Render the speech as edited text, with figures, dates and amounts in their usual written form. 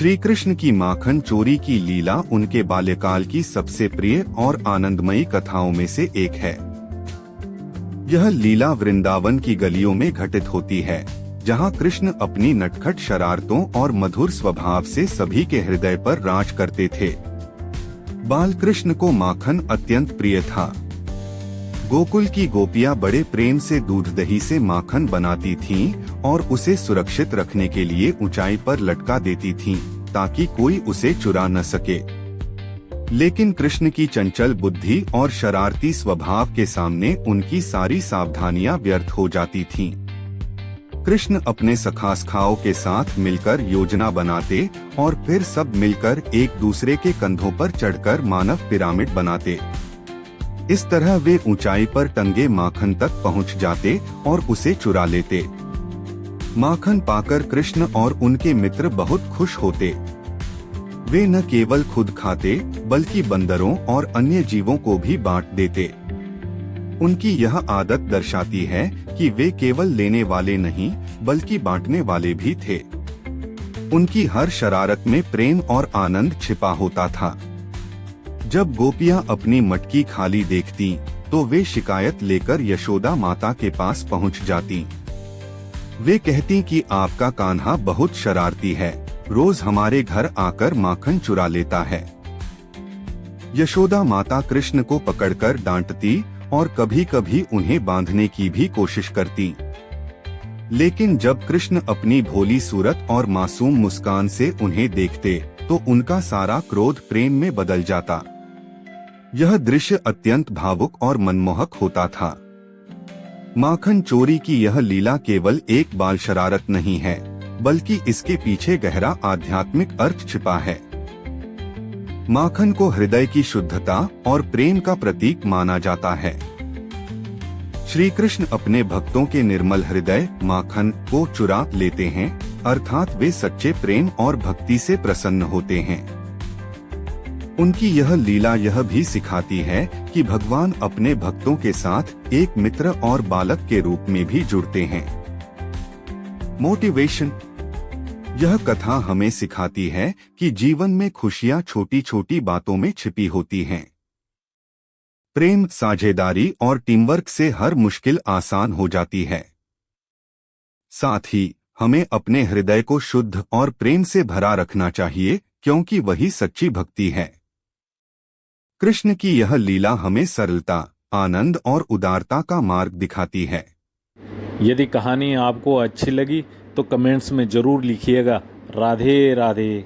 श्री कृष्ण की माखन चोरी की लीला उनके बाल्यकाल की सबसे प्रिय और आनंदमयी कथाओं में से एक है। यह लीला वृंदावन की गलियों में घटित होती है, जहां कृष्ण अपनी नटखट शरारतों और मधुर स्वभाव से सभी के हृदय पर राज करते थे। बाल कृष्ण को माखन अत्यंत प्रिय था। गोकुल की गोपियां बड़े प्रेम से दूध दही से माखन बनाती थीं और उसे सुरक्षित रखने के लिए ऊंचाई पर लटका देती थीं, ताकि कोई उसे चुरा न सके। लेकिन कृष्ण की चंचल बुद्धि और शरारती स्वभाव के सामने उनकी सारी सावधानियां व्यर्थ हो जाती थीं। कृष्ण अपने सखासखाओं के साथ मिलकर योजना बनाते और फिर सब मिलकर एक दूसरे के कंधों पर चढ़कर मानव पिरामिड बनाते। इस तरह वे ऊंचाई पर टंगे माखन तक पहुंच जाते और उसे चुरा लेते। माखन पाकर कृष्ण और उनके मित्र बहुत खुश होते। वे न केवल खुद खाते बल्कि बंदरों और अन्य जीवों को भी बांट देते। उनकी यह आदत दर्शाती है कि वे केवल लेने वाले नहीं बल्कि बांटने वाले भी थे। उनकी हर शरारत में प्रेम और आनंद छिपा होता था। जब गोपियां अपनी मटकी खाली देखती तो वे शिकायत लेकर यशोदा माता के पास पहुंच जाती। वे कहती कि आपका कान्हा बहुत शरारती है, रोज हमारे घर आकर माखन चुरा लेता है। यशोदा माता कृष्ण को पकड़कर डांटती और कभी कभी उन्हें बांधने की भी कोशिश करती। लेकिन जब कृष्ण अपनी भोली सूरत और मासूम मुस्कान से उन्हें देखते तो उनका सारा क्रोध प्रेम में बदल जाता। यह दृश्य अत्यंत भावुक और मनमोहक होता था। माखन चोरी की यह लीला केवल एक बाल शरारत नहीं है, बल्कि इसके पीछे गहरा आध्यात्मिक अर्थ छिपा है। माखन को हृदय की शुद्धता और प्रेम का प्रतीक माना जाता है। श्री कृष्ण अपने भक्तों के निर्मल हृदय माखन को चुरा लेते हैं, अर्थात वे सच्चे प्रेम और भक्ति से प्रसन्न होते हैं। उनकी यह लीला यह भी सिखाती है कि भगवान अपने भक्तों के साथ एक मित्र और बालक के रूप में भी जुड़ते हैं। मोटिवेशन। यह कथा हमें सिखाती है कि जीवन में खुशियां छोटी छोटी बातों में छिपी होती हैं। प्रेम, साझेदारी और टीमवर्क से हर मुश्किल आसान हो जाती है। साथ ही हमें अपने हृदय को शुद्ध और प्रेम से भरा रखना चाहिए, क्योंकि वही सच्ची भक्ति है। कृष्ण की यह लीला हमें सरलता, आनंद और उदारता का मार्ग दिखाती है। यदि कहानी आपको अच्छी लगी तो कमेंट्स में जरूर लिखिएगा। राधे राधे।